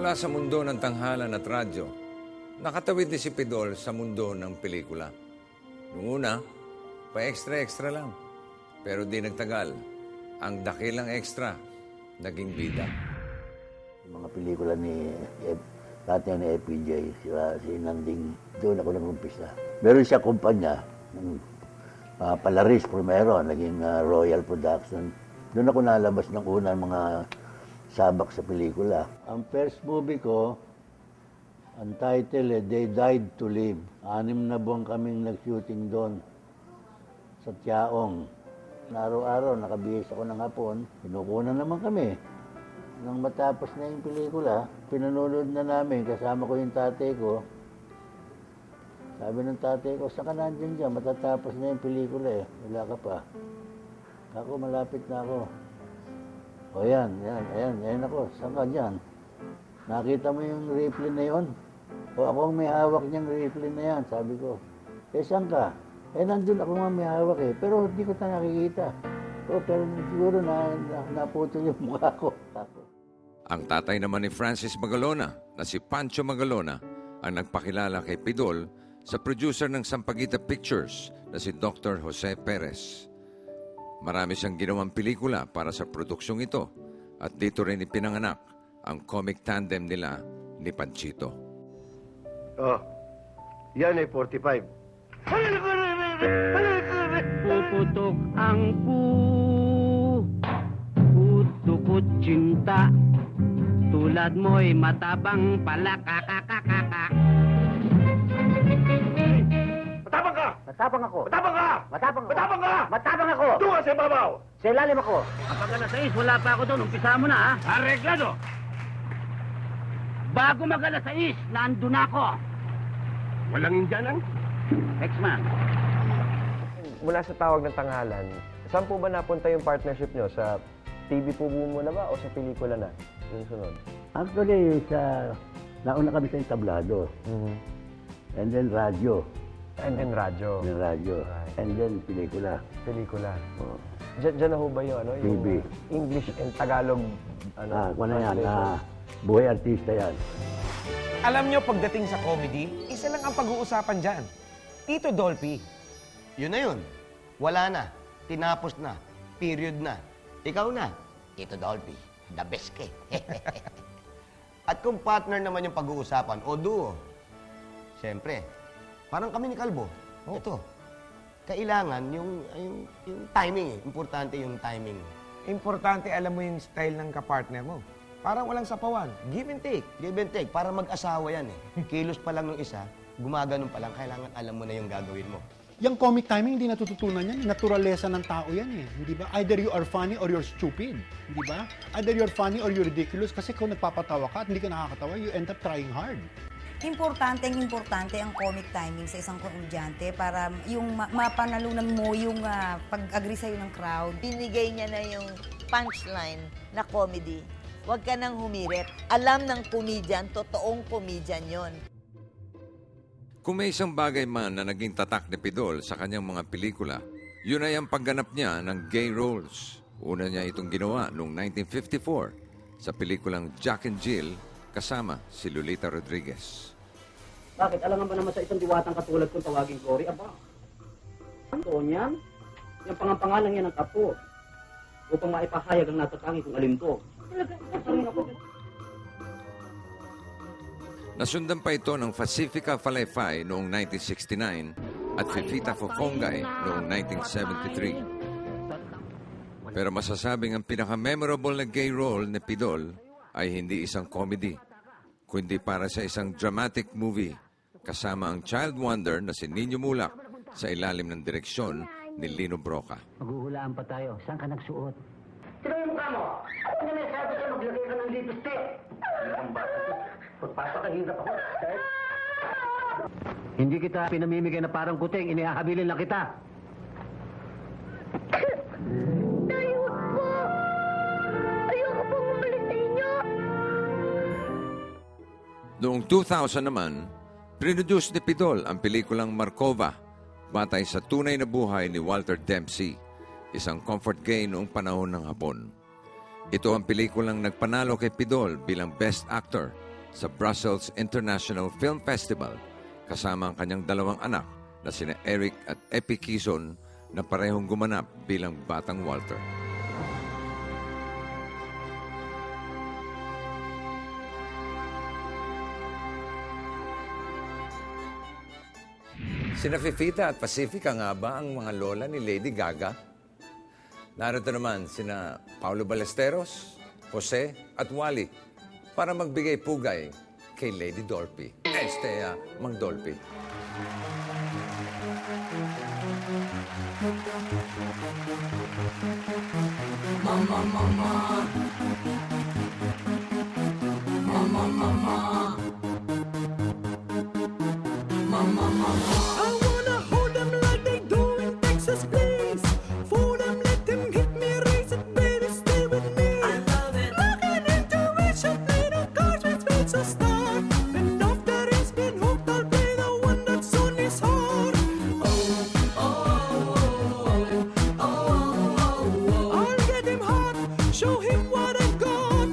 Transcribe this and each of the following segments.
Mula sa mundo ng tanghalan at radyo, nakatawid ni si Pidol sa mundo ng pelikula. Noong una, pa-extra-extra lang. Pero di nagtagal, ang dakilang extra, naging bida. Yung mga pelikula dati ni FPJ, si Nanding, doon ako nag-umpisa. Meron siya kumpanya, Palaris primero, naging Royal Production. Doon ako nalabas ng unang mga sabak sa pelikula. Ang first movie ko, ang title They Died to Live. 6 na buwan kaming nag-shooting doon sa Tiaong. Araw-araw, nakabihis ako ng hapon. Pinukunan naman kami. Nang matapos na yung pelikula, pinanonood na namin, kasama ko yung tatay ko. Sabi ng tatay ko, saan ka nandiyan dyan? Matatapos na yung pelikula eh. Wala ka pa. Ako, malapit na ako. O yan ako. Saan ka dyan? Nakita mo yung rifle na yun? O ako ang may hawak niyang rifle na yan, sabi ko. Saan ka? Nandun ako nga may hawak eh. Pero hindi ko na nakikita. Pero siguro naputol yung mukha ko. Ang tatay naman ni Francis Magalona, na si Pancho Magalona, ang nagpakilala kay Pidol sa producer ng Sampaguita Pictures na si Dr. Jose Perez. Marami siyang ginawang pelikula para sa produksyong ito at dito rin ipinanganak ang comic tandem nila ni Panchito. Oh, yan ay 45. Puputok ang putukot cinta. Tulad mo'y matabang pala kakakakaka. Matapang ka! Matapang ako. Matapang ka! Matapang ako. Matapang ka! Matapang ako. Doon ka sa ibabaw! Sa ilalim ako. Kapag alas 6, wala pa ako doon. Umpisa mo na, ha? Areglado! Bago mag alas 6, nandun ako. Walang indyanan? X-Man. Mula sa tawag ng tanghalan, saan po ba napunta yung partnership nyo? Sa TV po muna ba o sa pelikula na? Yung sunod? Actually, nauna kami sa entablado. And then radyo. And then radyo. And then radyo. Right. And then pelikula. Pelikula. Oh. Diyan na ho ba yung, TV. yung English and Tagalog? Kung na yan, buhay artista yan. Alam nyo, pagdating sa comedy, isa lang ang pag-uusapan dyan. Tito Dolphy. Yun na yun. Wala na. Tinapos na. Period na. Ikaw na. Tito Dolphy. The best ka. At kung partner naman yung pag-uusapan o duo, siyempre, parang kami ni Calvo. Ito. Kailangan yung timing eh. Importante yung timing. Importante alam mo yung style ng kapartner mo. Parang walang sapawan. Give and take. Give and take. Para mag-asawa yan eh. Kilos pa lang ng isa, gumaganon pa lang, kailangan alam mo na yung gagawin mo. Yung comic timing, hindi natututunan yan. Naturalesa ng tao yan eh. Hindi ba? Either you are funny or you're stupid. Hindi ba? Either you're funny or you're ridiculous. Kasi kung nagpapatawa ka at hindi ka nakakatawa, you end up trying hard. Importante ang comic timing sa isang komedyante para yung mapanalunan mo yung pag-agree sa'yo ng crowd. Binigay niya na yung punchline na comedy. Huwag ka nang humirit. Alam ng komedyan, totoong komedyan yon. Kung may isang bagay man na naging tatak ni Pidol sa kanyang mga pelikula, yun ay ang pagganap niya ng gay roles. Una niya itong ginawa noong 1954 sa pelikulang Jack and Jill kasama si Lolita Rodriguez. Bakit? Alangan ba naman sa isang diwatang katulad kong tawagin Cory? Aba, ano yan? Yung pangapangalan niya ng kapo. Upang maipahayag ang natatangi kung alin to. Nasundan pa ito ng Pacifica Falayfay noong 1969 at Fifita Fofongay noong 1973. Pero masasabing ang pinaka-memorable na gay role ni Pidol ay hindi isang comedy, kundi para sa isang dramatic movie kasama ang child wonder na si Nino Mulak sa ilalim ng direksyon ni Lino Broca. Maghuhulaan pa tayo. Saan ka nagsuot? Sino yung mukha mo? Ano may sabi ka maglagay ka ng lipstick? Pagpasok ka, hirap ako. Hindi kita pinamimigay na parang kuting. Inihahabilin lang kita. Tayo po! Ayoko pong umalis sa inyo! Noong 2000 naman, produce ni Pidol ang pelikulang Markova, batay sa tunay na buhay ni Walter Dempsey, isang comfort gay noong panahon ng Hapon. Ito ang pelikulang nagpanalo kay Pidol bilang Best Actor sa Brussels International Film Festival kasama ang kanyang dalawang anak na sina Eric at Epi Quizon na parehong gumanap bilang Batang Walter. Sina Fifita at Pacifica nga ba ang mga lola ni Lady Gaga? Narito naman sina Paulo Ballesteros, Jose at Wally para magbigay pugay kay Lady Dolphy. Mang Dolphy. Mama, mama. Mama, mama. Mama, mama. I wanna hold them like they do in Texas, please. For them, let them hit me, raise it, baby, stay with me. I love it. Looking intuition, play the cards with me to start. And after it's been hooked, I'll play the one that's on his heart. Oh, oh, oh, oh, oh, oh. I'll get him hot, show him what I got.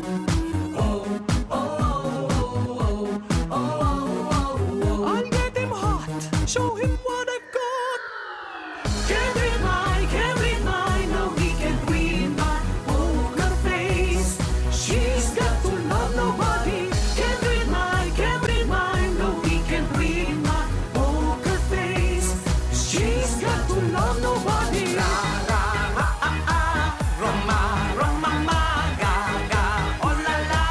Oh, oh, oh, oh, oh. I'll get him hot, show him what I got. Can't read mine, no he can't read my poker face. She's got to love nobody. Can't read mine, no he can't read my poker face. She's got to love nobody. La la la Roma, Roma, ma, ga ga, oh la la.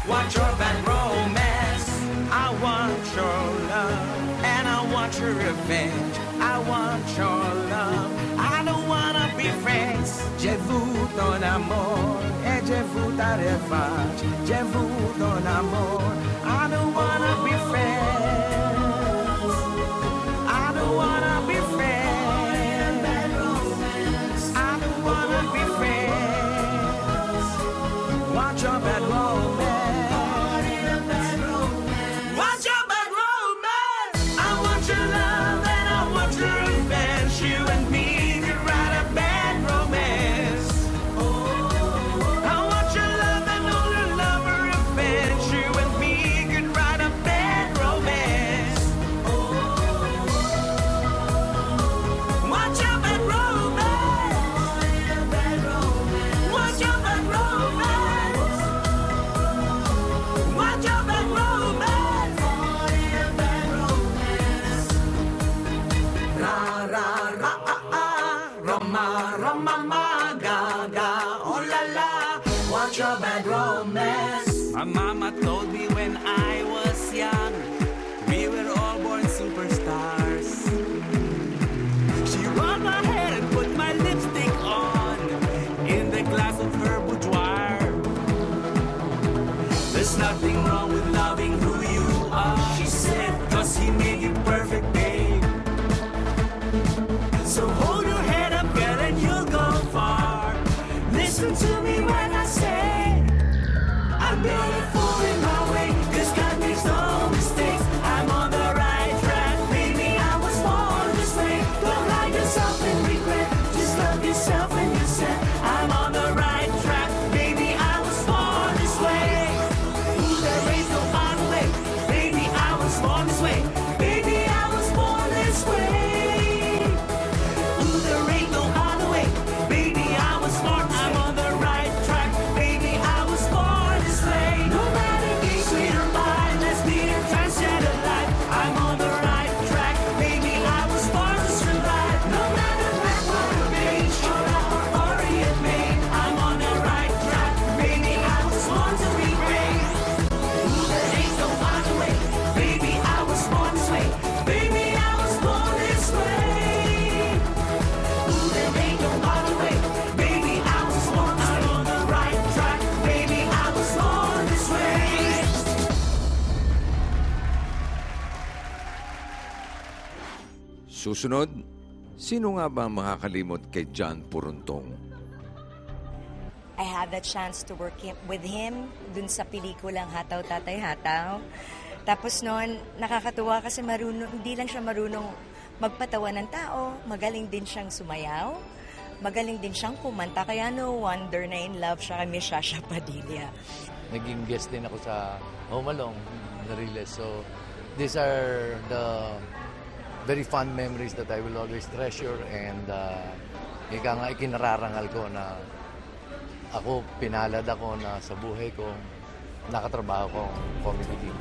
Want your bad romance? I want your love, and I want your revenge. I want your love, I don't wanna be friends. Je vous ton amour, et je vous ta revanche. Je vous ton amour, I don't wanna be friends. I don't wanna be friends. I don't wanna be friends. Want your bad romance. Want your bad romance. I want your love and I want your revenge. You and me could write a bad romance. I want your love and all your love and revenge. You and me could write a bad romance. Want your bad romance. Want your bad romance. Want your bad romance. Ra ra ra Roma Roma ma ga ga oh la la. Want your bad romance. My mama told me when I was young, we were all born superstars. She rubbed my head and put my lipstick on in the glass of her boudoir. There's nothing wrong with loving who you are, she said, 'cause he made you perfect, babe. So hold your head up, girl, and you'll go far. Listen to me when I say I'm beautiful in my way, 'cause God makes no mistakes. I'm on the right track, baby, I was born this way. Don't lie yourself and regret, just love yourself and you said I'm on the right track, baby, I was born this way. Ooh, there ain't no other way, baby, I was born this way. Baby, I was born this way. Ooh, there ain't no other way, baby, I was born. I'm on the right track, baby, I was born this way. No matter gay, sweet or bi, lesbian, transgender life, I'm on the right track, baby, I was born to survive. No matter black or beige, or Orient made, I'm on the right track, baby, I was born to be great. Ooh, there ain't no other way, baby, I was born this way. Baby, I was born this way. Ooh, there ain't no other way, baby, I was born this way. I'm on the right track, baby, I was born this way. Susunod, sino nga ba ang makakalimot kay John Puruntong? I had the chance to work with him dun sa pelikulang Hataw Tatay Hataw. Tapos noon, nakakatuwa kasi hindi lang siya marunong magpatawa ng tao, magaling din siyang sumayaw, magaling din siyang kumanta, kaya no wonder na in love siya kay Miss Shasha Padilla. naging guest din ako sa Home Alone na Riles. So, these are the very fond memories that I will always treasure, and ika nga ikinararangal ko na ako, pinalad ako na sa buhay ko, nakatrabaho ko comedy team.